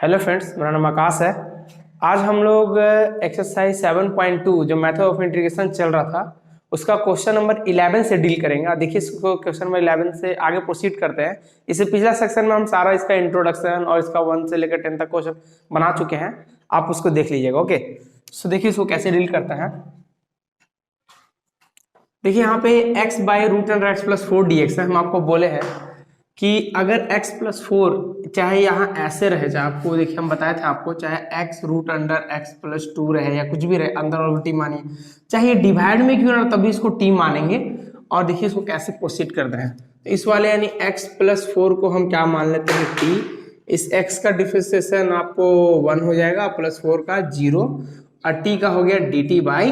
Hello friends, मेरा नाम आकाश है। आज हम लोग एक्सरसाइज 7.2 जो मेथड ऑफ इंटीग्रेशन चल रहा था उसका क्वेश्चन नंबर 11 से डील करेंगे। और देखिए, इसको क्वेश्चन नंबर 11 से आगे प्रोसीड करते हैं। इससे पिछला सेक्शन में हम सारा इसका इंट्रोडक्शन और इसका 1 से लेकर 10 तक क्वेश्चन बना चुके हैं, आप उसको देख लीजिएगा। ओके, सो देखिए इसको कैसे डील करता है। देखिए यहाँ पे x by root under x plus 4 d x है। हम आपको बोले हैं कि अगर x प्लस 4 चाहे यहाँ ऐसे रहे, चाहे आपको देखिए हम बताए थे आपको, चाहे x root under x plus 2 रहे या कुछ भी रहे, अंदर और उल्टी मानिए, चाहे ये डिवाइड में क्यों ना तभी इसको t मानेंगे। और देखिए इसको कैसे प्रोसीड करते हैं। तो इस वाले यानी x प्लस 4 को हम क्या मान लेते हैं, t। इस x का डिफरेंशिएशन आपको 1 हो जाएगा, प्लस 4 का 0, और t का हो गया dt बाई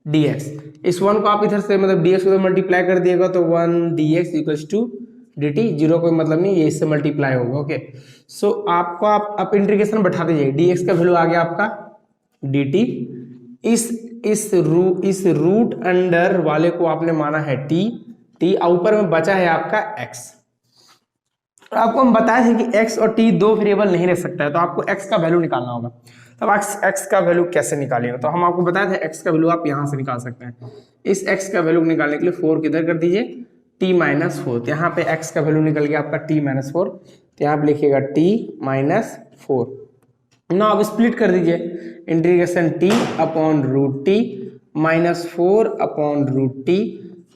dx। इस 1 को आप इधर से मतलब dx को मल्टीप्लाई कर दिएगा तो 1 dx इक्वल्स टू dt, 0 कोई मतलब नहीं, ये इससे मल्टीप्लाई होगा। ओके, सो आपको आप इंटीग्रेशन बैठा दीजिए। dx का वैल्यू आ गया आपका dt। इस रूट अंडर वाले को आपने माना है t और ऊपर में बचा है आपका x। आपको हम बताए थे कि x और t दो वेरिएबल नहीं रह सकता है, तो आपको x का वैल्यू निकालना होगा। तब x का वैल्यू कैसे निकालेंगे, तो हम आपको बताए थे x का वैल्यू आप यहां से निकाल सकते हैं। इस x का वैल्यू निकालने के लिए 4 किधर कर दीजिए, t माइनस 4। तो यहाँ पे x का वैल्यू निकल गया आपका t माइनस 4, तो यहाँ पे लिखिएगा t माइनस 4। ना अब स्प्लिट कर दीजिए, integration t upon root t minus 4 upon root t,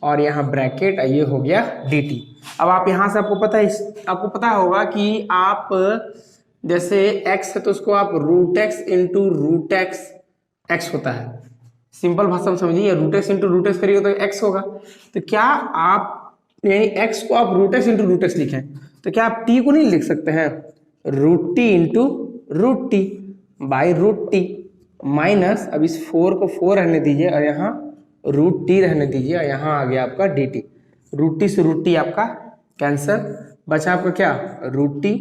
और यहाँ ब्रैकेट ये हो गया dt। अब आप यहाँ से आपको पता होगा कि आप जैसे x है तो उसको आप root x into root x होता है। सिंपल भाषा में समझिए, root x into root x करिए तो x होगा। तो क्या आप यानी x को आप root x into root x लिखें, तो क्या आप t को नहीं लिख सकते हैं root t into root t by root t minus, अब इस 4 को 4 रहने दीजिए और यहाँ रूट टी रहने दीजिए, और यहाँ आ गया आपका डी टी। रूट टी से रूट टी आपका कैंसर, बचा आपका क्या root t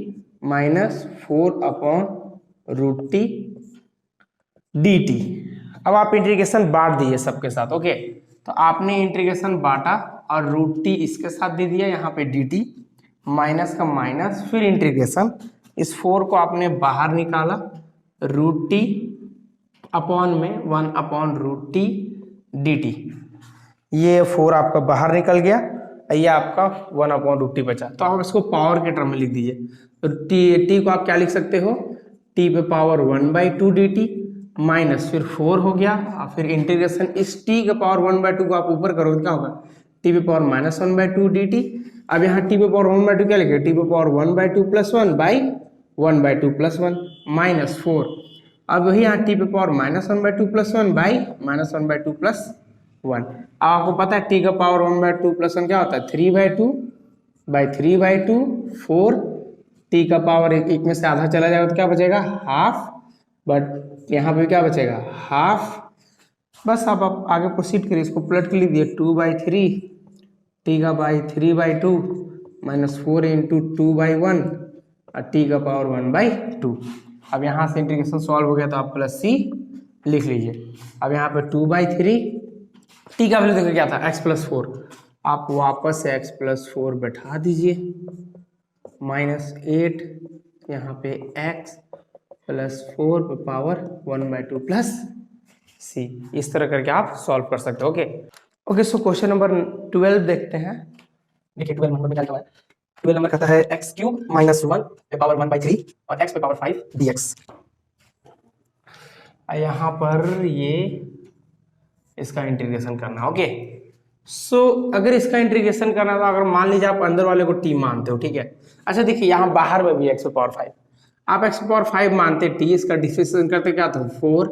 minus 4 upon root t d t. अब आप इंटीग्रेशन बांट दीजिए सबके साथ। ओके, तो आपने इंटीग्रेशन बांटा और रूट टी इसके साथ दे दिया, यहाँ पे डी टी माइनस का माइनस, फिर इंटीग्रेशन, इस 4 को आपने बाहर निकाला, रूट टी अपॉन में 1 upon root t d t. ये 4 आपका बाहर निकल गया, ये आपका 1 अपॉन रूट टी बचा। तो आप इसको पावर के टर्म में लिख दीजिए। तो टी को आप क्या लिख सकते हो, टी पे पावर 1/2 डी टी माइनस फिर 4 हो गया, और फिर इंटीग्रेशन इस टी के पावर 1/2 को आप ऊपर करोगे क्या होगा, टी पे पावर माइनस 1/2 डी टी। अब यहाँ टी पे पावर 1/2 क्या लिखे, टी पे power 1/2 plus 1 by 1/2 plus 1 minus 4। अब वही यहाँ टी पे power minus 1/2 plus 1 by minus 1/2 plus 1। अब आपको पता है टी का पावर 1/2 प्लस 1 क्या होता है, 3/2 बाई 3/2 4। टी का पावर एक में से आधा चला जाएगा तो क्या बचेगा हाफ, बट यहाँ पे क्या बचेगा हाफ। बस आप आगे प्रोसीड करिए, इसको पलट के लिख दिए 2/3 टी का बाई 3/2 माइनस 4 इंटू 2/1 और टी का पावर 1/2। अब यहाँ से इंटीग्रेशन सॉल्व हो गया तो आप प्लस सी लिख लीजिए। अब यहाँ पे 2/3 टी का वैल्यू देखो क्या था x प्लस 4, आप वापस से x प्लस 4 बैठा दीजिए, माइनस 8 यहाँ पे x प्लस 4 पे पावर 1/2 प्लस सी। इस तरह करके आप सॉल्व कर सकते हो। ओके, सो क्वेश्चन नंबर 12 देखते हैं। देखिए 12 नंबर में क्या लिखा है, 12 नंबर कहता है एक्स क्यूब माइनस 1 पे पावर 1/3 और x पे पावर 5 dx। यहाँ पर ये इसका इंटीग्रेशन करना। ओके, सो अगर इसका इंटीग्रेशन करना तो अगर मान लीजिए आप अंदर वाले को t मानते हो, ठीक है। अच्छा देखिए यहाँ बाहर में भी x पे पावर 5, आप x पे पावर 5 मानते t, इसका डिफरेंशिएशन करते क्या था 4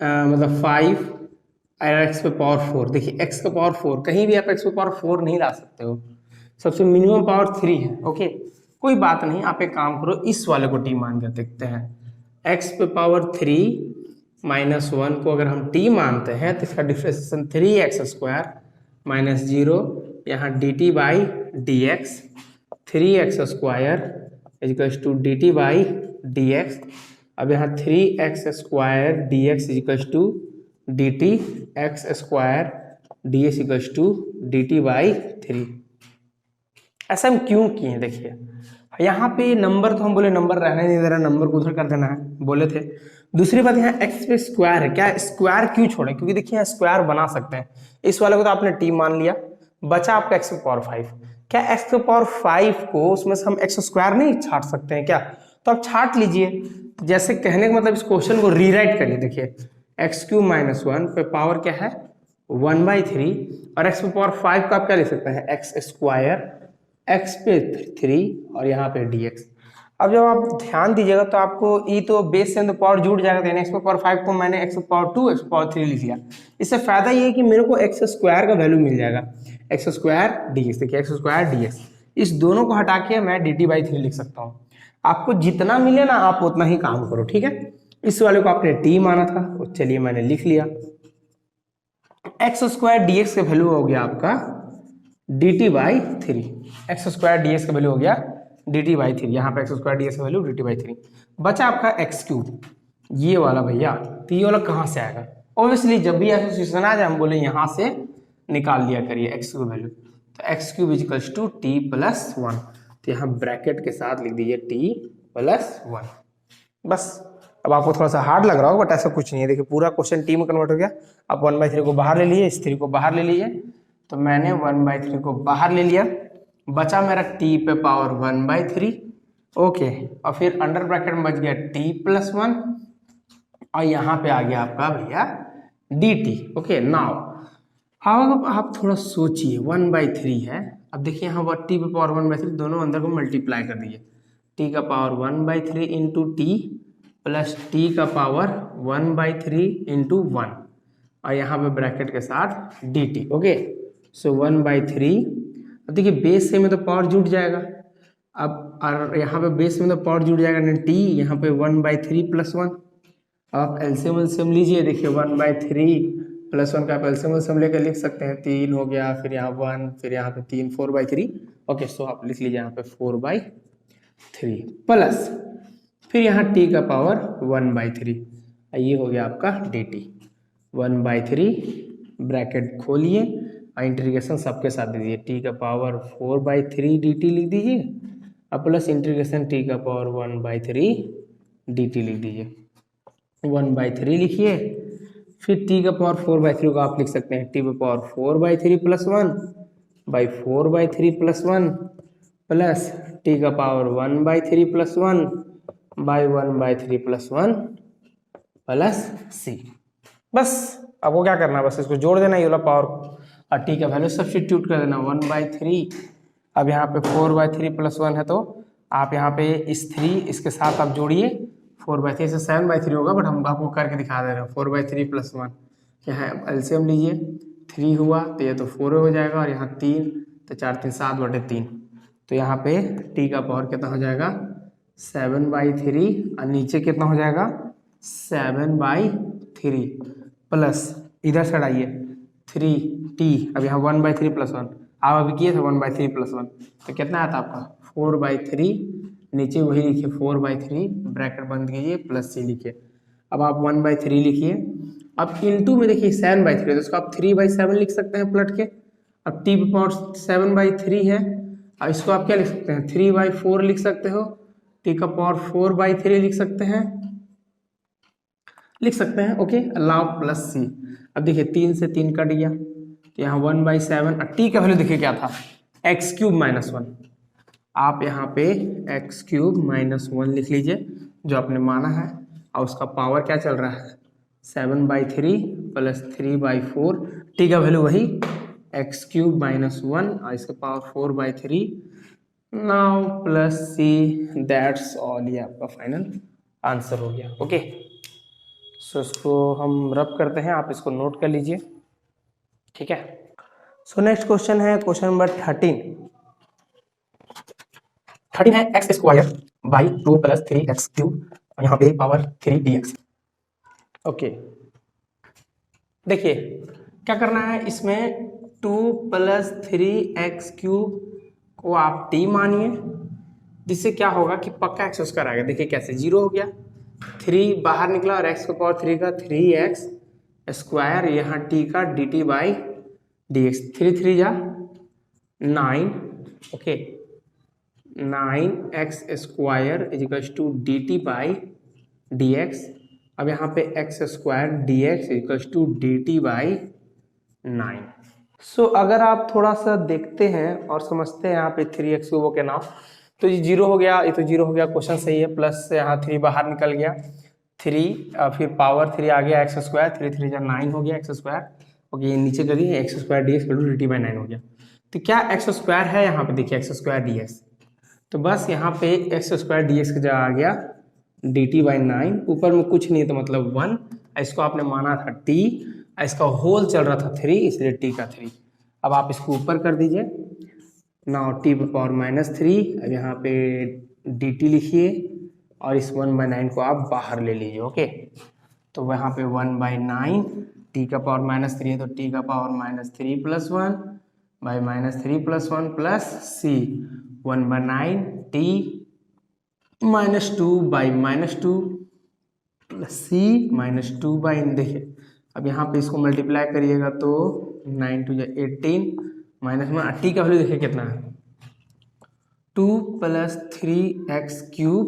मतलब 5 और x पे पावर 4। देखिए x का पावर 4, कहीं भी आप x पे पावर 4 नहीं ला सकते हो, सबसे मिनिमम पावर 3 है। ओके, कोई बात नहीं, आप एक काम करो, इस वाले को t मान कर देखते हैं। x पे पावर 3 माइनस 1 को अगर हम t मानते हैं तो इसका डिफरेंशिएशन 3x² माइनस 0 यहाँ dt by d x, 3x² equals to dt by d x. अब यहाँ 3x² dx equals to dt x² ds equals to dt by 3। ऐसा हम क्यों किए देखिए, यहाँ पे नंबर तो हम बोले नंबर रहने नहीं दे रहा, नंबर को उधर कर देना है बोले थे। दूसरी बात यहाँ एक्स पे स्क्वायर है, क्या स्क्वायर क्यों छोड़े, क्योंकि देखिए यहाँ स्क्वायर बना सकते हैं। इस वाले को तो आपने टी मान लिया, बचा आपका एक्स पावर 5। क्या एक्स पावर 5 को उसमें से हम एक्स स्क्वायर नहीं छाट सकते हैं क्या, तो आप छाट लीजिए। जैसे कहने का मतलब इस क्वेश्चन को रीराइट करिए, देखिए एक्स क्यूब माइनस 1 पे पावर क्या है 1/3, और एक्स पावर 5 को आप क्या लिख सकते हैं एक्स स्क्वायर, एक्स पे 3 और यहाँ पे dx। अब जब आप ध्यान दीजिएगा तो आपको ई तो बेस से तो पावर जुड़ जाएगा, तो एक्स पावर 5 को मैंने एक्स पावर 2 एक्स पावर 3 लिख लिया। इससे फायदा ये है कि मेरे को एक्स स्क्वायर का वैल्यू मिल जाएगा, एक्स स्क्वायर dx। देखिए एक्स स्क्वायर dx, इस दोनों को हटा के मैं dt/3 लिख सकता हूँ। आपको जितना मिले ना आप उतना ही काम करो, ठीक है। इस वाले को आपने t माना था, तो चलिए मैंने लिख लिया। एक्स स्क्वायर dx का वैल्यू हो गया आपका dt/3, एक्स स्क्वायर dx का वैल्यू हो गया dt/3। यहाँ पे एक्स स्क्वायर dx का वैल्यू dt/3। बचा आपका एक्स क्यूब, ये वाला भैया, तो ये वाला कहाँ से आएगा, ऑब्वियसली जब भी एसोसिएशन आ जाए हम बोले यहाँ से निकाल लिया करिए एक्स क्यूब वैल्यू। तो x cube equals to t+1, तो यहाँ ब्रैकेट के साथ लिख दीजिए t+1। बस अब आपको थोड़ा सा हार्ड लग रहा होगा, बट ऐसा कुछ नहीं है। देखिए पूरा क्वेश्चन टी में कन्वर्ट हो गया। आप 1/3 को बाहर ले लीजिए, इस 3 को बाहर ले लीजिए, तो मैंने 1/3 को बाहर ले लिया, बचा मेरा t पे पावर 1/3, ओके। और फिर अंडर ब्रैकेट में बच गया t+1, और यहाँ पे आ गया आपका भैया dt, ओके। नाउ अब आप थोड़ा सोचिए, 1/3 है, अब देखिए यहाँ t पे पावर 1/3, दोनों अंदर को मल्टीप्लाई कर दीजिए, t का power 1/3 into T plus T का पावर 1/3 इंटू 1, और यहाँ पे ब्रैकेट के साथ dt, ओके। सो 1/3, अब देखिए बेस से में तो पावर जुड़ जाएगा, अब और यहाँ पे बेस में तो पावर जुड़ जाएगा ना t, यहाँ पे 1/3 + 1। आप एलसीएम लीजिए, देखिए 1/3 + 1 का आप एलसीएम लेकर लिख सकते हैं, 3 हो गया, फिर यहाँ 1, फिर यहाँ पे 3, 4/3, ओके। सो आप लिख लीजिए यहाँ पे 4/3 प्लस फिर यहाँ t का पावर 1/3, ये हो गया आपका dt। 1/3 ब्रैकेट खोलिए और इंटीग्रेशन सबके साथ दे दीजिए, t का पावर 4/3 dt लिख दीजिए, और प्लस इंटीग्रेशन t का पावर 1/3 dt लिख दीजिए। 1/3 लिखिए, फिर t का पावर 4/3 को आप लिख सकते हैं t का पावर 4/3 + 1/4/3 + 1 प्लस t का पावर 1/3 + 1/1/3 + 1 प्लस c। बस आपको क्या करना है, बस इसको जोड़ देना, ये वाला पावर और t का वैल्यू सब्स्टिट्यूट कर देना 1/3। अब यहाँ पे 4/3 + 1 है, तो आप यहाँ पे इस 3 इसके साथ आप जोड़िए, 4/3 से 7/3 होगा, बट हम आपको करके दिखा दे रहे हैं। 4/3 + 1, यहाँ एलसीएम लीजिए, 3 हुआ तो ये तो 4 हो जाएगा, और यहाँ 3, तो 4 3 7/3, तो यहाँ पे t का पावर कितना हो जाएगा 7/3, और नीचे कितना हो जाएगा 7/3 प्लस इधर साइड आइए 3t, अब यहाँ 1/3 + 1, आप अभी किए थे 1/3 + 1, तो कितना आता आपका 4/3, नीचे वही लिखिए 4/3, ब्रैकेट बंद कीजिए, प्लस c लिखिए। अब आप 1/3 लिखिए, अब इंटू में देखिए 7/3 है, तो इसको आप 3/7 लिख सकते हैं पलट के। अब t पे पावर 7/3 है, और इसको आप क्या लिख सकते हैं 3/4 लिख सकते हो, t का पावर 4/3 लिख सकते हैं, ओके। Allow plus c। अब देखिए 3 से 3 कट गया, तो यहाँ 1/7, और t का वैल्यू देखिए क्या था x³ - 1, आप यहाँ पे x³ - 1 लिख लीजिए जो आपने माना है, और उसका पावर क्या चल रहा है 7/3 प्लस 3/4, t का वैल्यू वही x³ - 1, और इसका power 4/3, now plus c, that's all, ये आपका फाइनल आंसर हो गया, ओके। सो इसको हम रब करते हैं, आप इसको नोट कर लीजिए, ठीक है। सो नेक्स्ट क्वेश्चन है क्वेश्चन नंबर 13 है x² / 2 + 3x³, यहाँ पे पावर 3 dx, ओके। देखिए क्या करना है, इसमें 2 + 3x³ को आप t मानिए, जिससे क्या होगा कि पक्का एक्स स्क्वायर आएगा। देखिए कैसे 0 हो गया, 3 बाहर निकला, और x की पावर 3 का 3x², यहाँ t का dt/dx, 3 3 जा 9, okay, 9x square equals to d t by d x. अब यहाँ पे x square d x equals to d t by 9। So अगर आप थोड़ा सा देखते हैं और समझते हैं यहाँ पे 3x क्यूब के नाम, तो ये 0 हो गया, ये तो 0 हो गया, क्वेश्चन सही है। प्लस यहाँ 3 बाहर निकल गया, 3 फिर पावर 3 आ गया एक्स स्क्वायर, 3 3 जा 9 हो गया एक्स स्क्वायर। ओके, ये नीचे करिए x square d x D t by 9 हो गया। तो क्या एक्स स्क्वायर है यहाँ पे, देखिए एक्स स्क्वायर डी एक्स, तो बस यहाँ पे एक्स स्क्वायर डी एक्स की जगह आ गया डी टी बाई 9। ऊपर में कुछ नहीं तो मतलब 1, इसको आपने माना था t, इसका होल चल रहा था 3, इसलिए t का 3। अब आप इसको ऊपर कर दीजिए, नाउ t पावर -3। अब यहाँ पे dt लिखिए और इस 1/9 को आप बाहर ले लीजिए। ओके, तो वहाँ पे 1/9, t का पावर -3 है तो t का power -3 + 1 by -3 + 1 plus c 1/9 t -2 by -2 plus c -2 by, देखिए अब यहाँ पे इसको मल्टीप्लाई करिएगा तो 9 2 18 -1, टी का वैल्यू देखिए कितना है 2 + 3x क्यूब,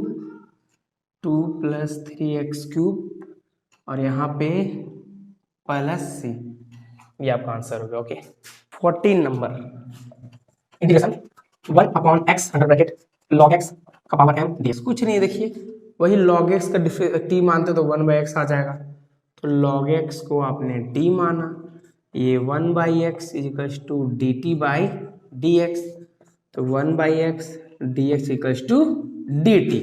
2 + 3x क्यूब और यहाँ पे प्लस c, ये आपका आंसर हो गया। Okay, 14 number integration 1/x under bracket log x का पावर m ds। कुछ नहीं, देखिए वही log x का t मानते तो 1/x आ जाएगा, तो log x को आपने t माना, ये 1/x equals to d t by d x, तो 1/x dx equals to d t.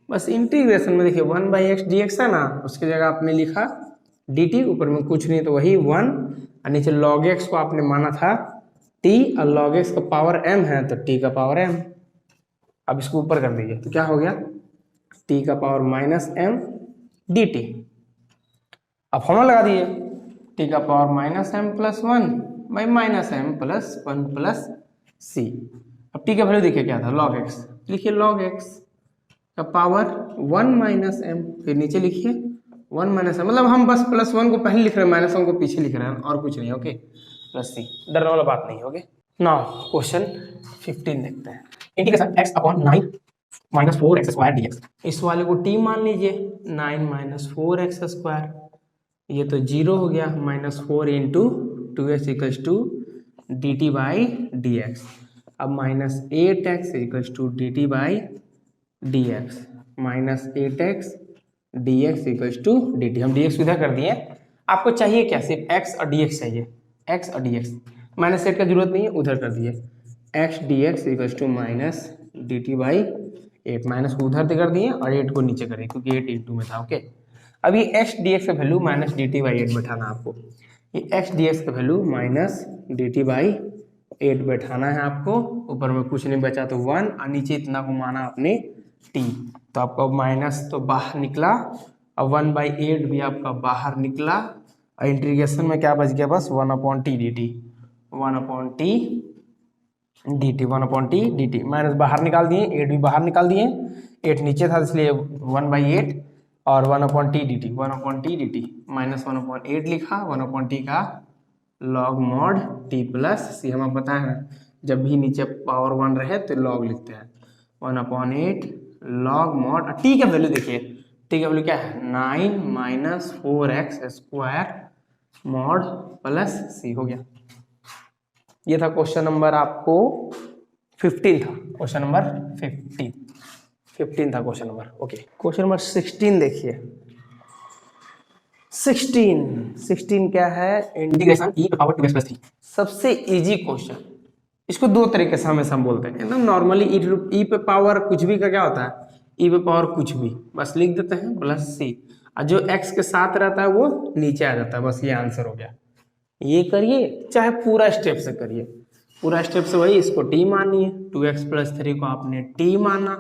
बस इंटीग्रेशन में देखिए 1/x dx है ना, उसकी जगह आपने लिखा dt, ऊपर में कुछ नहीं तो वही 1 और नीचे log x को आपने माना था t और log x का पावर m है तो t का पावर m। अब इसको ऊपर कर दीजिए तो क्या हो गया t का पावर -m dt। अब फॉर्मूला लगा दिए, t का power -m + 1 by -m + 1 plus c। अब t का वैल्यू देखिए क्या था log x, लिखिए log x का पावर 1 -m, फिर नीचे लिखिए 1 - m, मतलब हम बस +1 को पहले लिख रहे हैं, -1 को पीछे लिख रहे हैं और कुछ नहीं। ओके, प्लस c, डरने वाला बात नहीं है। ओके, नाउ क्वेश्चन 15 देखते हैं। Integration x/9 - 4x square dx। इस वाले को t मान लीजिए, 9 - 4x स्क्वायर, ये तो 0 हो गया, -4 × 2x equals to d t by d x. अब -8x equals to d t by d x, -8x dx equals to d t. हम dx इधर कर दिए, आपको चाहिए क्या, सिर्फ x और dx चाहिए, x और dx, -8 का जरूरत नहीं है, उधर कर दिए x dx equals to d t by 8, minus को उधर कर दिए और 8 को नीचे करिए क्योंकि 8 × में था। ओके, अब ये x dx का वैल्यू -dt/8 बैठाना आपको, ये x dx का वैल्यू -dt/8 बैठाना है आपको। ऊपर में कुछ नहीं बचा तो 1 और नीचे इतना को माना आपने t, तो आपका माइनस तो बाहर निकला और 1/8 भी आपका बाहर निकला और इंटीग्रेशन में क्या बच गया, बस 1/t dt, 1/t dt, 1/t dt। Minus बाहर निकाल दिए, 8 भी बाहर निकाल दिए, 8 नीचे था इसलिए 1/8 और 1/t dt, 1/t dt -1/8 लिखा, 1/t का log mod t plus c। हमें पता है जब भी नीचे पावर 1 रहे तो log लिखते हैं, 1/8 log mod t का वैल्यू देखिए, t का वैल्यू क्या है 9 - 4x square mod plus c हो गया। ये था क्वेश्चन नंबर आपको 15 था, क्वेश्चन नंबर 15 था question number. Okay, question number 16 देखिए। 16 क्या है, इंटीग्रेशन e⁻²3। सबसे इजी क्वेश्चन, इसको दो तरीके से हमेशा हम बोलते हैं, एकदम नॉर्मली e पे पावर कुछ भी का क्या होता है, e पे पावर कुछ भी बस लिख देते हैं प्लस c, और जो x के साथ रहता है वो नीचे आ जाता है, बस ये आंसर हो गया। ये करिए चाहे पूरा स्टेप से करिए, पूरा स्टेप से वही, इसको t मानिए, 2x + 3 को आपने t माना,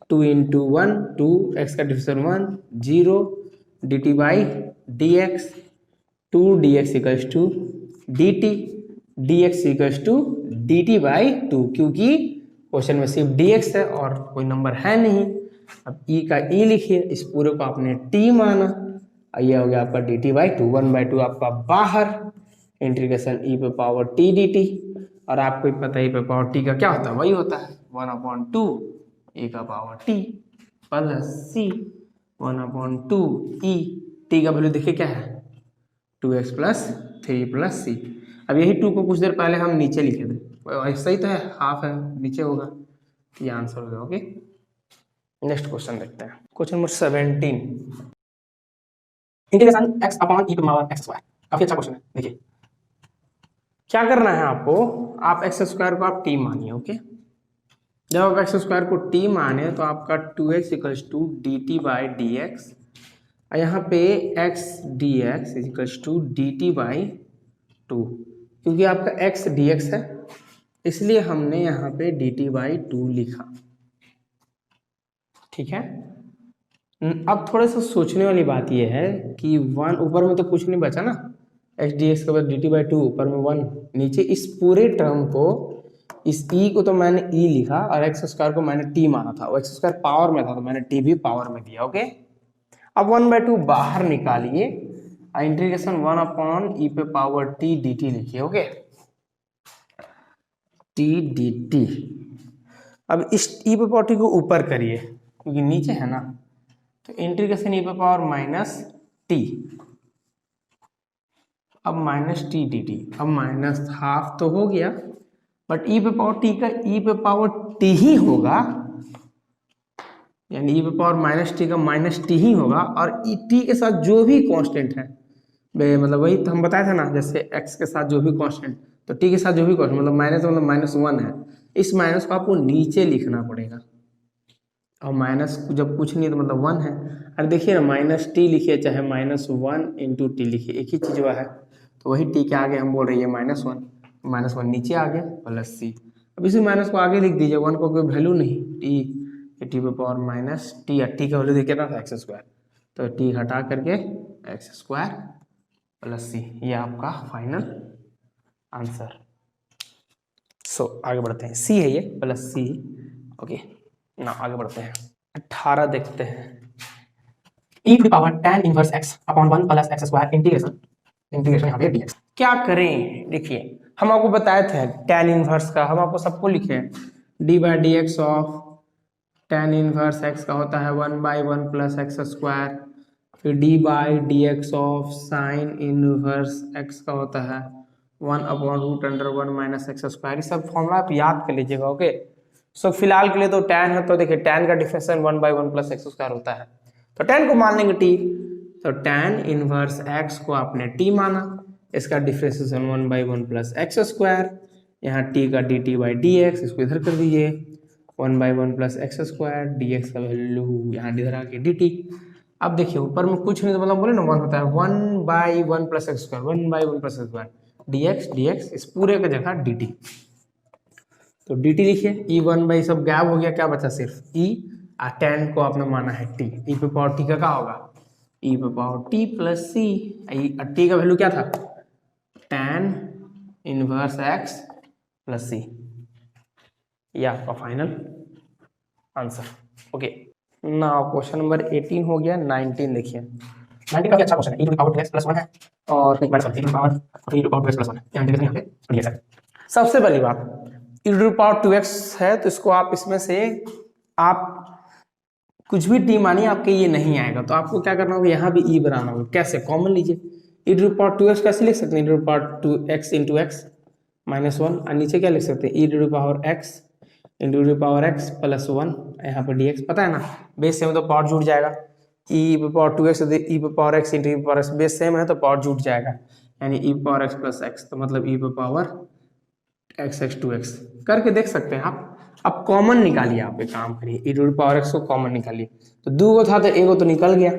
2 × 1 2, x का difference 1 0 dt by dx, 2 dx equals to dt, dx equals to dt by 2, क्योंकि क्वेश्चन में सिर्फ dx है और कोई नंबर है नहीं। अब e का e लिखिए, इस पूरे को आपने t माना, ये हो गया आपका dt बाई 2, 1/2 आपका बाहर, इंटीग्रेशन e पे पावर t dt, और आपको पता है e पे पावर t का क्या होता है, वही होता है 1/2 e का power t plus c 1/2 e t का वैल्यू देखिए क्या है 2x प्लस 3 प्लस c। अब यही 2 को कुछ देर पहले हम नीचे लिखे थे, ऐसा ही तो है, हाफ है नीचे होगा, ये आंसर होगा। ओके नेक्स्ट क्वेश्चन देखते हैं, question number 17 integration x upon e power x square. काफी अच्छा क्वेश्चन है। देखिए क्या करना है आपको, आप एक्स स्क्वायर को आप t मानिए। ओके जब आप एक्स स्क्वायर को t माने तो आपका 2x equals to d t by d x, यहाँ पे x dx equals to d t by 2, क्योंकि आपका x dx है इसलिए हमने यहाँ पे डी टी बाई 2 लिखा। ठीक है, अब थोड़ा सा सोचने वाली बात यह है कि 1 ऊपर में तो कुछ नहीं बचा ना, x dx के बाद डी टी बाई 2 ऊपर में 1, नीचे इस पूरे टर्म को, इस e को तो मैंने e लिखा और एक्स स्क्वायर को मैंने t माना था, वो एक्स स्क्वायर पावर में था तो मैंने t भी पावर में दिया। ओके अब 1/2 बाहर निकालिए, इंटीग्रेशन 1 अपॉन ई पे पावर t dt लिखिए। ओके t dt, अब इस e पे पावर t को ऊपर करिए क्योंकि नीचे है ना, तो इंटीग्रेशन e पे पावर माइनस t, अब माइनस टी डी टी, अब माइनस हाफ तो हो गया बट ई पे पावर टी का ई पे पावर टी ही होगा, यानी ई पे पावर माइनस टी का माइनस टी ही होगा, और ई टी के साथ जो भी कांस्टेंट है मतलब वही तो हम बताए थे ना, जैसे एक्स के साथ जो भी कांस्टेंट तो टी के साथ जो भी कांस्टेंट मतलब माइनस मतलब -1 है, इस माइनस को आपको नीचे लिखना पड़ेगा, और माइनस जब कुछ नहीं तो मतलब 1 है। अरे देखिए ना माइनस टी लिखिए चाहे -1 इंटू टी लिखिए एक ही चीज हुआ है, तो वही टी के आगे हम बोल रहे हैं -1 नीचे आ गया प्लस सी, अब इसी माइनस को आगे लिख दीजिए, 1 को कोई वैल्यू नहीं, टी पे पावर माइनस टी, या टी का वैल्यू देखिए ना एक्स स्क्वायर, तो टी हटा करके एक्स स्क्वायर प्लस सी, ये आपका फाइनल आंसर। सो आगे बढ़ते हैं, सी है ये प्लस सी। ओके ना आगे बढ़ते हैं, 18 देखते हैं, e to the power tan inverse x upon 1 plus x square integration यहाँ पे dx। क्या करें, देखिए हम आपको बताए थे tan इनवर्स का, हम आपको सबको लिखे d by d x of tan inverse x का होता है 1/1 प्लस एक्स स्क्वायर, फिर d by d x of sine inverse x का होता है 1/√1 माइनस एक्स स्क्वायर। ये सब फॉर्मूला आप याद कर लीजिएगा। ओके सो फिलहाल के लिए तो tan है, तो देखिए tan का डिफरेंशियल 1/1 प्लस एक्स स्क्वायर होता है, तो tan को मान लेंगे t, तो tan इनवर्स x को आपने t माना, इसका डिफरेंशिएशन 1/1 प्लस एक्स स्क्वायर, यहाँ t का dt बाई डी एक्स, इसको इधर कर दीजिए 1/1 plus x square, d x का वैल्यू यहाँ इधर आके dt। अब देखिए ऊपर में कुछ नहीं तो मतलब बोले ना 1 होता है 1/1 plus x square, 1/1 plus x square dx इस पूरे का जगह dt, तो dt लिखिए, e1 सब गैप हो गया, क्या बचा सिर्फ e, tan को आपने माना है t, e पे पावर t का क्या होगा e पे power t plus c, t का वैल्यू क्या था tan inverse x plus c, ये आपका final answer. Okay now question number 18 हो गया, 19 देखिए, 19 काफी अच्छा क्वेश्चन है, e to the power 2x plus 1 है और e to the power 2x plus 1 है, यहाँ इंटीग्रेशन यहाँ पे dx है। सबसे पहली बात e to the power 2x है तो इसको आप इसमें से आप कुछ भी t मानिए आपके ये नहीं आएगा, तो आपको क्या करना होगा यहाँ भी e बनाना होगा। कैसे, कॉमन लीजिए, e to the power 2x कैसे लिख सकते हैं, e to the power 2x into x -1, और नीचे क्या लिख सकते हैं e to the power x into the power x plus 1, यहाँ पर dx पता है ना, बेस सेम है तो पावर जुड़ जाएगा, e पे पावर 2x e पे पावर x इंटू e पे पावर x, बेस सेम है तो पावर जुड़ जाएगा, यानी e पे पावर x प्लस x, तो मतलब e पे पावर x 2x करके देख सकते हैं आप। अब कॉमन निकालिए, आप एक काम करिए e to the power x को कॉमन निकालिए, तो 2 को था तो 1 तो निकल गया,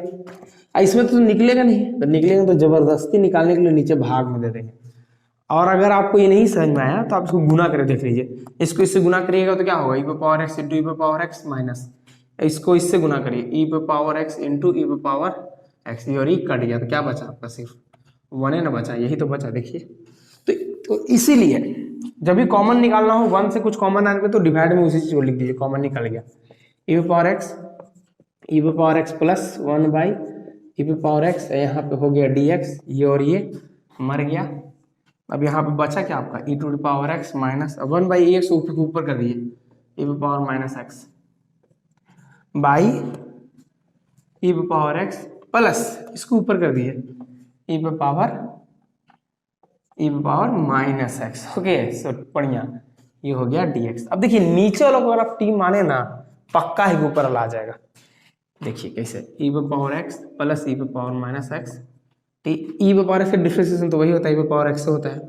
इसमें तो निकलेगा नहीं, तो निकलेगा तो जबरदस्ती निकालने के लिए नीचे भाग में दे देंगे, और अगर आपको ये नहीं समझ में आया तो आप इसको गुना करके देख लीजिए, इसको इससे गुना करिएगा तो क्या होगा e पे पावर x इंटू e पे पावर x माइनस, इसको इससे गुना करिए e पे पावर x इंटू e पे पावर x, और ये कट गया तो क्या बचा आपका सिर्फ 1 ना बचा, यही तो बचा देखिए। तो इसीलिए जब भी कॉमन निकालना हो 1 से कुछ कॉमन आने पे तो डिवाइड में उसी चीज को लिख दीजिए, कॉमन निकल गया e पे power x plus 1 by e पे पावर x, यहाँ पे हो गया dx, ये और ये मर गया, अब यहाँ पे बचा क्या आपका e to the power x minus 1/x ऊपर कर दिए, e power minus x by e power x plus इसको ऊपर कर दिए e power minus x. Okay so बढ़िया, ये हो गया dx। अब देखिए नीचे वाला को अगर आप t माने ना पक्का ही ऊपर वाला आ जाएगा। देखिए कैसे e power x plus e power minus x, e power x का डिफरेंशिएशन तो वही होता है e पावर x से होता है,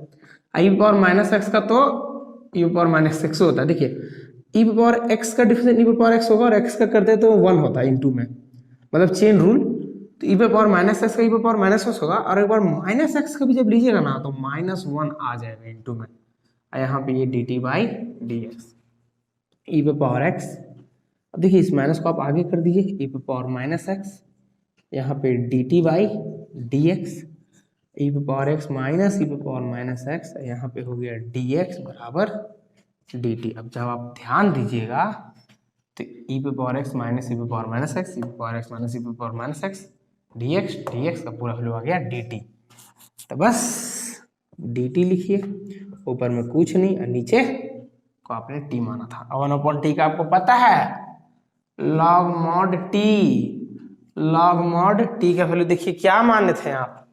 e पावर माइनस एक्स का तो e पावर माइनस एक्स से होता है। देखिए e पावर x का डिफरेंशिएशन e पावर x होगा और x का करते हैं तो 1 होता है इनटू में, मतलब चेन रूल। तो e पावर माइनस एक्स का e पावर माइनस एक्स होगा और एक बार माइनस एक्स का भी जब लीजिएगा ना तो -1 आ जाएगा इनटू में, यहाँ पे ये dt by d x e power x। अब देखिए इस माइनस को आप आगे कर दीजिए e पावर माइनस एक्स, यहाँ पे dt by d x e power x minus e power minus x, यहाँ पे हो गया dx बराबर dt। अब जब आप ध्यान दीजिएगा तो e power x minus e power minus x, e power x minus e power minus x, dx का पूरा वैल्यू आ गया dt। तो बस dt लिखिए, ऊपर में कुछ नहीं और नीचे को आपने t माना था। और 1/t का आपको पता है log mod t का वैल्यू देखिए क्या माने थे आप,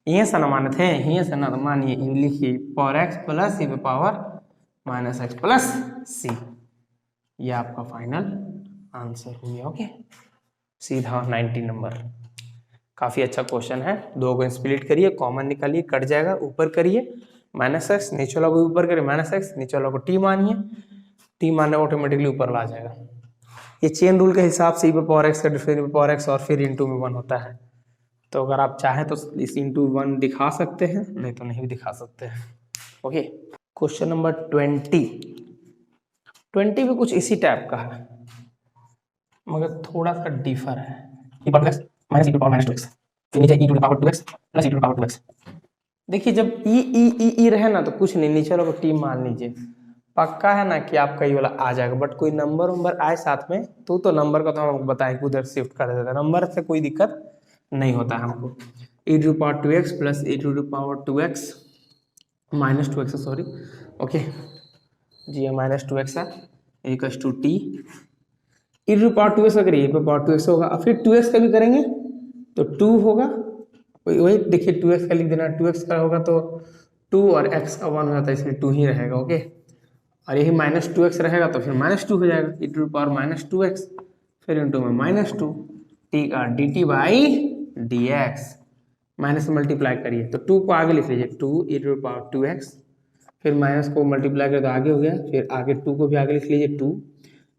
यहीं से ना माने थे, यहीं से ना, तो मानिए लिखिए power x plus e power minus x plus c, ये आपका फाइनल आंसर हो गया। ओके सीधा 90 नंबर। काफी अच्छा क्वेश्चन है। दो को स्प्लिट करिए, कॉमन निकालिए, कट जाएगा, ऊपर करिए माइनस एक्स, नीचे वाला को ऊपर करिए माइनस एक्स, नीचे वाला को टी मानिए, टी मानने ऑटोमेटिकली ऊपर ला जाएगा। ये चेन रूल के हिसाब से e पावर एक्स का डिफरेंस पावर एक्स और फिर इंटू में 1 होता है। तो अगर आप चाहें तो इस इंटू 1 दिखा सकते हैं, नहीं तो नहीं भी दिखा सकते हैं। ओके क्वेश्चन नंबर 20 भी कुछ इसी टाइप का है मगर थोड़ा सा डिफर है। e power x minus e to power minus 2x, फिर नीचे e to power 2x plus e to power 2x। देखिए जब e रहे ना तो कुछ नहीं, नीचे वाला को t मान लीजिए, पक्का है ना कि आपका ये वाला आ जाएगा। बट कोई नंबर आए साथ में तो नंबर का तो हम आपको बताए कि उधर शिफ्ट कर देते हैं, नंबर से कोई दिक्कत नहीं होता है हमको। e to power 2x plus e to power 2x minus 2x, sorry okay जी ये माइनस 2x है, equals to t e to power 2x का करिए e पावर 2x होगा, और फिर 2x का भी करेंगे तो 2 होगा, वही देखिए 2x का लिख देना, 2x का होगा तो 2 और x का 1 होता है इसलिए 2 ही रहेगा। ओके और यही माइनस 2x रहेगा तो फिर -2 हो जाएगा, e टू पावर -2x फिर इंटू में -2 टी का dt बाई dx, माइनस से मल्टीप्लाई करिए तो 2 को आगे लिख लीजिए 2 e टू पावर 2x, फिर माइनस को मल्टीप्लाई करें तो आगे हो गया, फिर आगे 2 को भी आगे लिख लीजिए 2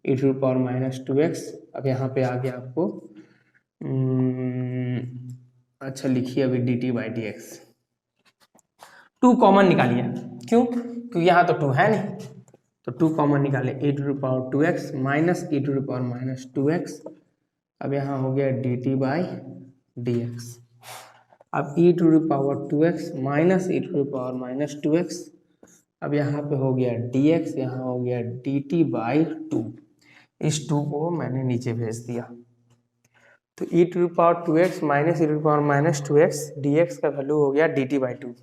e टू पावर -2x। अब यहाँ पे आ गया आपको अच्छा लिखिए अभी dt बाई dx, 2 कॉमन निकालिए, क्यों क्योंकि यहाँ तो 2 है नहीं, तो 2 कॉमन निकाले e to power 2x minus e to power -2x। अब यहाँ हो गया dt बाई dx। अब e to power 2x minus e to power -2x, अब यहाँ पे हो गया dx, यहाँ हो गया dt बाई 2, इस 2 को मैंने नीचे भेज दिया। तो e to power 2x minus e to power -2x dx का वैल्यू हो गया dt बाई 2।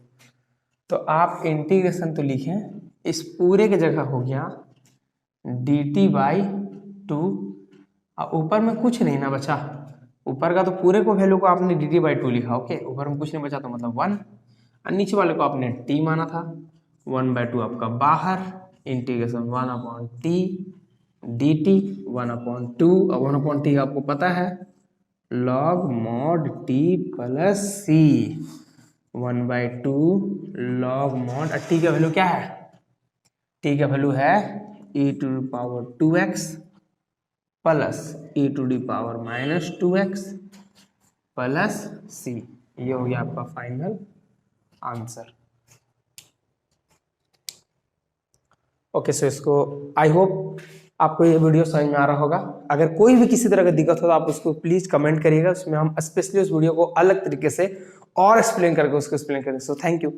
तो आप इंटीग्रेशन तो लिखें, इस पूरे की जगह हो गया dt बाई 2, और ऊपर में कुछ नहीं ना बचा, ऊपर का तो पूरे को वैल्यू को आपने dt बाई 2 लिखा। ओके ऊपर में कुछ नहीं बचा तो मतलब 1, और नीचे वाले को आपने t माना था, 1/2 आपका बाहर, इंटीग्रेशन 1/t dt 1/2, और 1/t आपको पता है log mod t plus c, 1/2 log mod, t का वैल्यू क्या है, t का वैल्यू है e to power 2x plus e to power -2x plus c, ये हो गया आपका फाइनल आंसर। ओके सो इसको आई होप आपको ये वीडियो समझ में आ रहा होगा। अगर कोई भी किसी तरह का दिक्कत हो तो आप उसको प्लीज कमेंट करिएगा, उसमें हम स्पेशली उस वीडियो को अलग तरीके से और एक्सप्लेन करके उसको एक्सप्लेन करेंगे। So thank you.